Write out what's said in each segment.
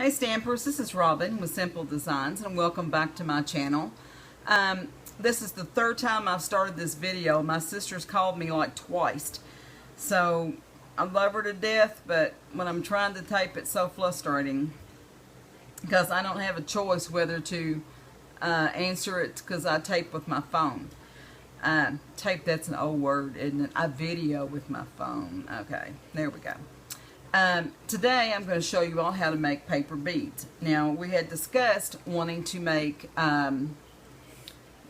Hey Stampers, this is Robin with SimpleDesigns and welcome back to my channel. This is the third time I've started this video. My sister's called me like twice. So I love her to death, but when I'm trying to tape it's so frustrating because I don't have a choice whether to answer it because I tape with my phone. Tape, that's an old word, isn't it? I video with my phone. Okay, there we go. Today I'm going to show you all how to make paper beads. Now, we had discussed wanting to make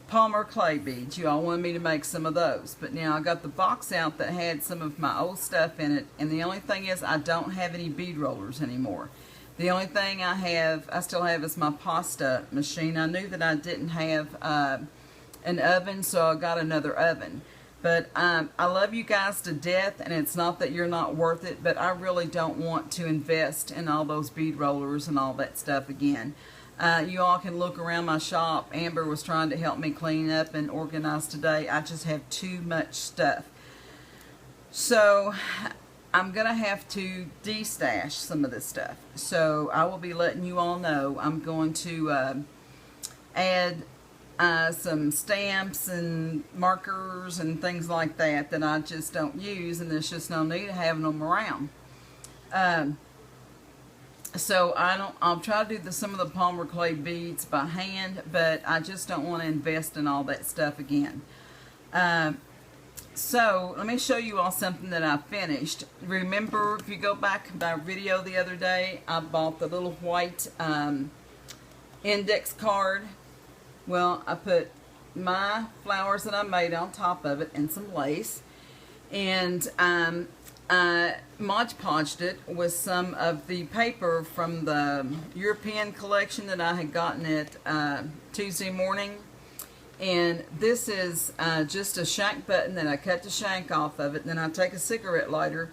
Palmer clay beads. You all wanted me to make some of those. But now I got the box out that had some of my old stuff in it. And the only thing is I don't have any bead rollers anymore. The only thing I still have is my pasta machine. I knew that I didn't have an oven, so I got another oven. But I love you guys to death, and it's not that you're not worth it, but I really don't want to invest in all those bead rollers and all that stuff again. You all can look around my shop. Amber was trying to help me clean up and organize today. I just have too much stuff. So I'm going to have to de-stash some of this stuff. So I will be letting you all know. I'm going to add some stamps and markers and things like that that I just don't use, and there's just no need of having them around. So I'll try to do some of the Palmer clay beads by hand, but I just don't want to invest in all that stuff again. So let me show you all something that I finished. Remember, if you go back to my video the other day, I bought the little white index card. Well, I put my flowers that I made on top of it and some lace, and I Mod Podged it with some of the paper from the European collection that I had gotten it Tuesday morning. And this is just a shank button that I cut the shank off of it. Then I take a cigarette lighter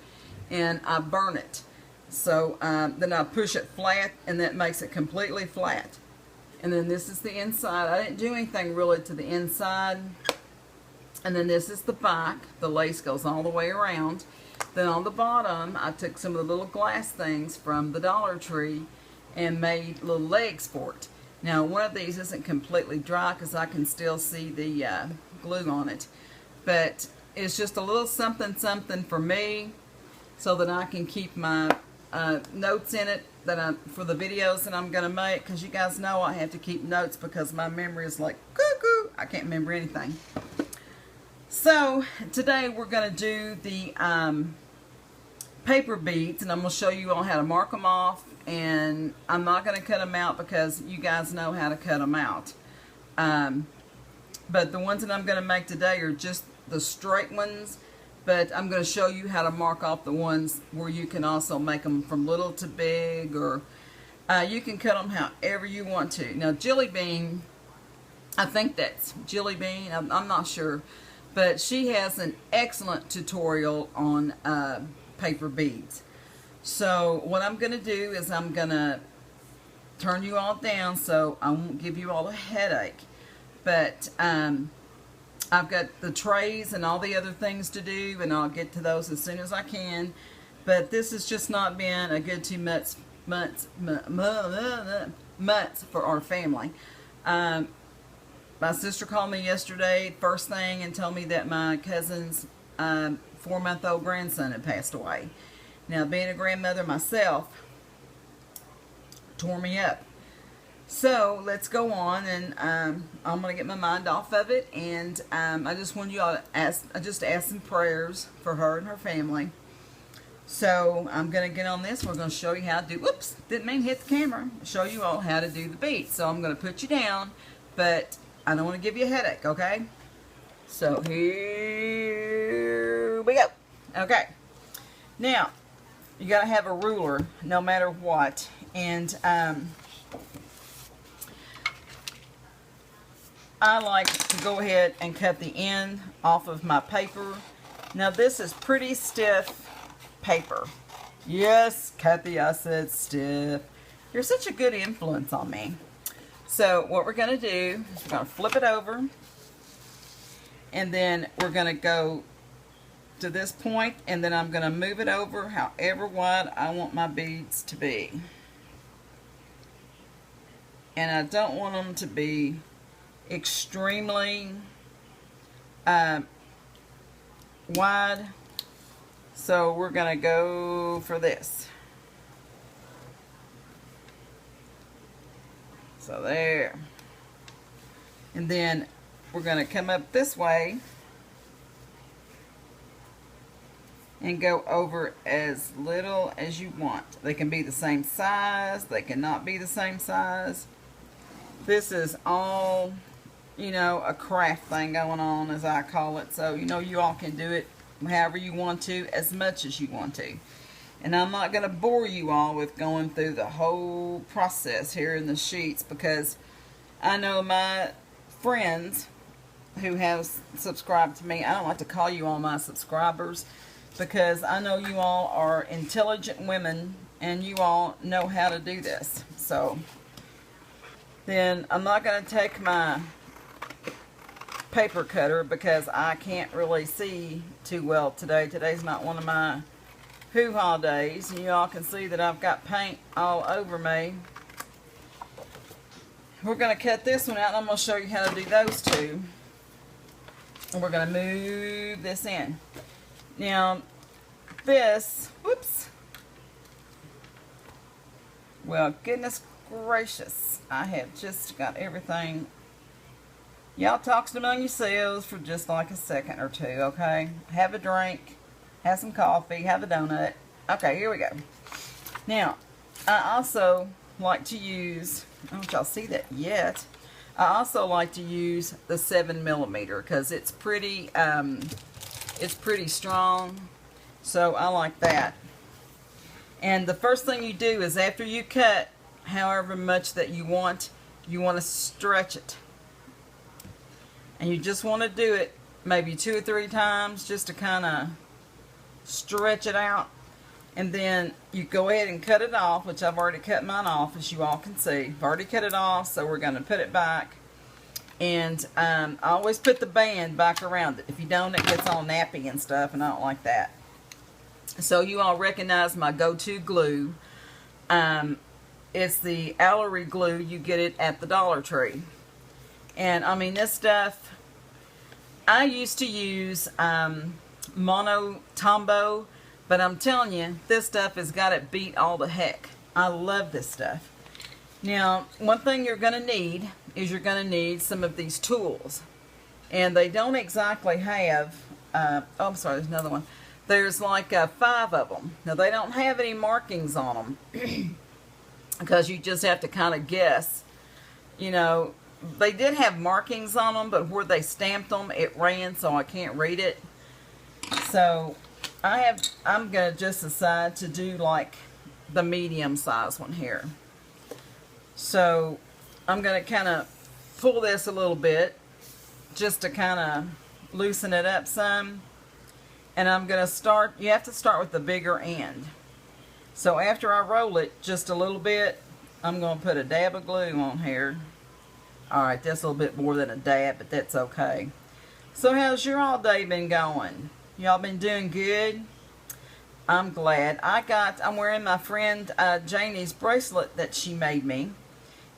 and I burn it. So then I push it flat, and that makes it completely flat. And then this is the inside. I didn't do anything really to the inside. And then this is the back. The lace goes all the way around. Then on the bottom, I took some of the little glass things from the Dollar Tree and made little legs for it. Now, one of these isn't completely dry because I can still see the glue on it. But it's just a little something for me so that I can keep my notes in it for the videos that I'm going to make, because you guys know I have to keep notes because my memory is like cuckoo. I can't remember anything. So today we're going to do the paper beads, and I'm going to show you all how to mark them off, and I'm not going to cut them out because you guys know how to cut them out. But the ones that I'm going to make today are just the straight ones. But I'm going to show you how to mark off the ones where you can also make them from little to big, or you can cut them however you want to. Now, Jennibellie, I think that's Jennibellie, I'm not sure, but she has an excellent tutorial on paper beads. So what I'm going to do is I'm going to turn you all down so I won't give you all a headache. But I've got the trays and all the other things to do, and I'll get to those as soon as I can. But this has just not been a good 2 months for our family. My sister called me yesterday, first thing, and told me that my cousin's 4-month-old grandson had passed away. Now, being a grandmother myself, tore me up. So let's go on, and I'm going to get my mind off of it, and I just want you all to ask some prayers for her and her family. So I'm going to get on this. We're going to show you how to do, whoops, didn't mean to hit the camera, show you all how to do the beads. So I'm going to put you down, but I don't want to give you a headache, okay? So here we go. Okay. Now, you got to have a ruler no matter what, and I like to go ahead and cut the end off of my paper. Now, this is pretty stiff paper. Yes, Kathy, I said stiff. You're such a good influence on me. So what we're going to do is we're going to flip it over, and then we're going to go to this point, and then I'm going to move it over however wide I want my beads to be. and I don't want them to be extremely wide. So we're going to go for this. So there. And then we're going to come up this way and go over as little as you want. They can be the same size. They cannot be the same size. This is all, you know, a craft thing going on, as I call it. So, you know, you all can do it however you want to, as much as you want to. And I'm not going to bore you all with going through the whole process here in the sheets, because I know my friends who have subscribed to me, I don't like to call you all my subscribers, because I know you all are intelligent women and you all know how to do this. So then I'm not going to take my paper cutter because I can't really see too well today. Today's not one of my hoo-ha days, and you all can see that I've got paint all over me. We're going to cut this one out, and I'm going to show you how to do those two. And we're going to move this in. Now, this, whoops. Well, goodness gracious, I have just got everything. Y'all talk among yourselves for just like a second or two, okay? Have a drink, have some coffee, have a donut. Okay, here we go. Now, I also like to use, I don't know if y'all see that yet. I also like to use the 7mm because it's pretty strong. So I like that. And the first thing you do is, after you cut however much that you want to stretch it. And you just want to do it maybe 2 or 3 times just to kind of stretch it out. And then you go ahead and cut it off, which I've already cut mine off, as you all can see. I've already cut it off, so we're going to put it back. And I always put the band back around it. If you don't, it gets all nappy and stuff, and I don't like that. So you all recognize my go-to glue. It's the Allery glue. You get it at the Dollar Tree. And, I mean, this stuff, I used to use Mono Tombow, but I'm telling you, this stuff has got it beat all the heck. I love this stuff. Now, one thing you're going to need is you're going to need some of these tools. And they don't exactly have, oh, I'm sorry, there's another one. There's like 5 of them. Now, they don't have any markings on them because you just have to kind of guess. You know, they did have markings on them, but where they stamped them, it ran, so I can't read it. So I'm going to just decide to do like the medium size one here. So I'm going to kind of pull this a little bit just to kind of loosen it up some. And I'm going to start, you have to start with the bigger end. So after I roll it just a little bit, I'm going to put a dab of glue on here. Alright, that's a little bit more than a dab, but that's okay. So how's your all day been going? Y'all been doing good? I'm glad. I'm wearing my friend Janie's bracelet that she made me.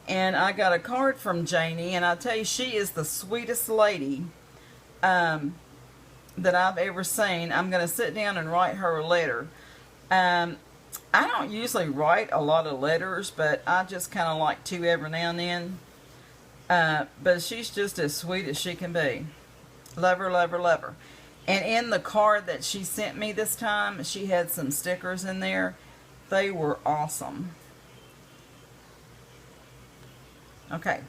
And I got a card from Janie, and I tell you, she is the sweetest lady that I've ever seen. I'm going to sit down and write her a letter. I don't usually write a lot of letters, but I just kind of like to every now and then. But she's just as sweet as she can be. Love her, love her, love her. And in the card that she sent me this time, she had some stickers in there. They were awesome. Okay,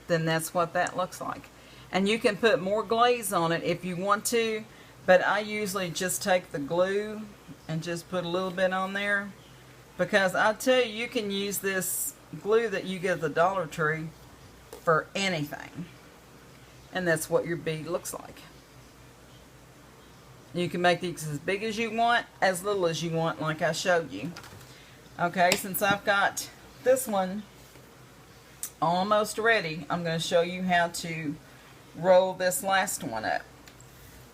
then that's what that looks like. And you can put more glaze on it if you want to, but I usually just take the glue and just put a little bit on there, because I tell you, you can use this glue that you get at the Dollar Tree for anything. And that's what your bead looks like. You can make these as big as you want, as little as you want, like I showed you. Okay, since I've got this one almost ready, I'm going to show you how to roll this last one up.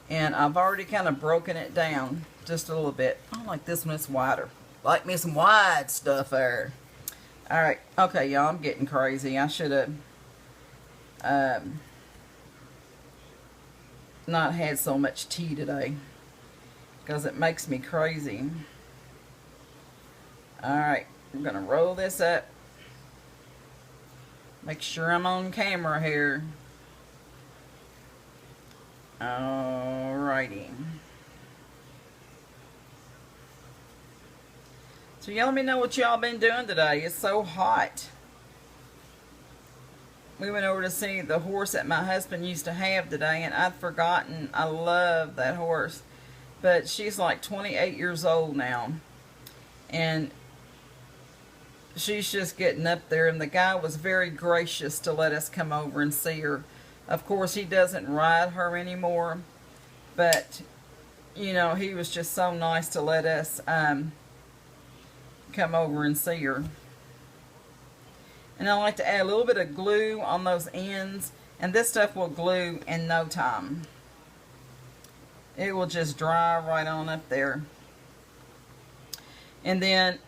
And I've already kind of broken it down just a little bit. I like this one, it's wider. Like me some wide stuff there. Alright, okay, y'all, I'm getting crazy. I should have not had so much tea today, because it makes me crazy. Alright, I'm going to roll this up. Make sure I'm on camera here. Alrighty. So y'all let me know what y'all been doing today. It's so hot. We went over to see the horse that my husband used to have today, and I'd forgotten. I love that horse. But she's like 28 years old now. And she's just getting up there, and the guy was very gracious to let us come over and see her. Of course, he doesn't ride her anymore, but, you know, he was just so nice to let us come over and see her. And I like to add a little bit of glue on those ends, and this stuff will glue in no time. It will just dry right on up there. And then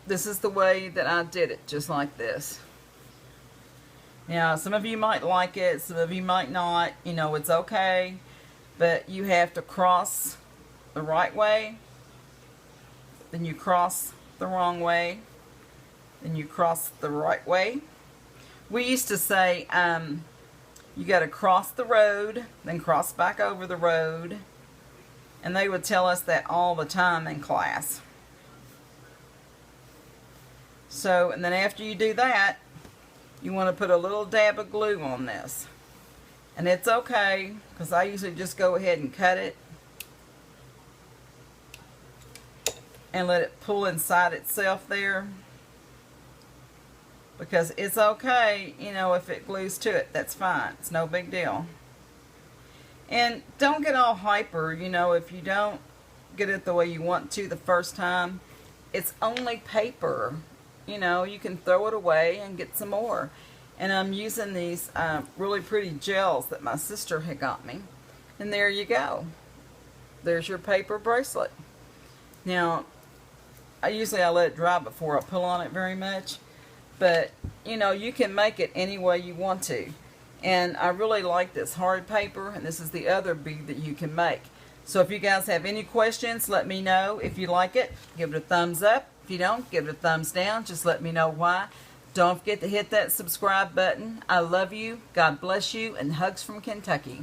this is the way that I did it, just like this. Now, some of you might like it, some of you might not. You know, it's okay. But you have to cross the right way. Then you cross the wrong way. Then you cross the right way. We used to say, you got to cross the road, then cross back over the road. And they would tell us that all the time in class. So, and then after you do that, you want to put a little dab of glue on this. And it's okay, because I usually just go ahead and cut it and let it pull inside itself there. Because it's okay, you know, if it glues to it, that's fine. It's no big deal. And don't get all hyper, you know, if you don't get it the way you want to the first time. It's only paper. You know, you can throw it away and get some more. And I'm using these really pretty gels that my sister had got me. And there you go. There's your paper bracelet. Now, I let it dry before I pull on it very much. But, you know, you can make it any way you want to. And I really like this hard paper. And this is the other bead that you can make. So if you guys have any questions, let me know. If you like it, give it a thumbs up. If you don't, give it a thumbs down. Just let me know why. Don't forget to hit that subscribe button. I love you. God bless you. And hugs from Kentucky.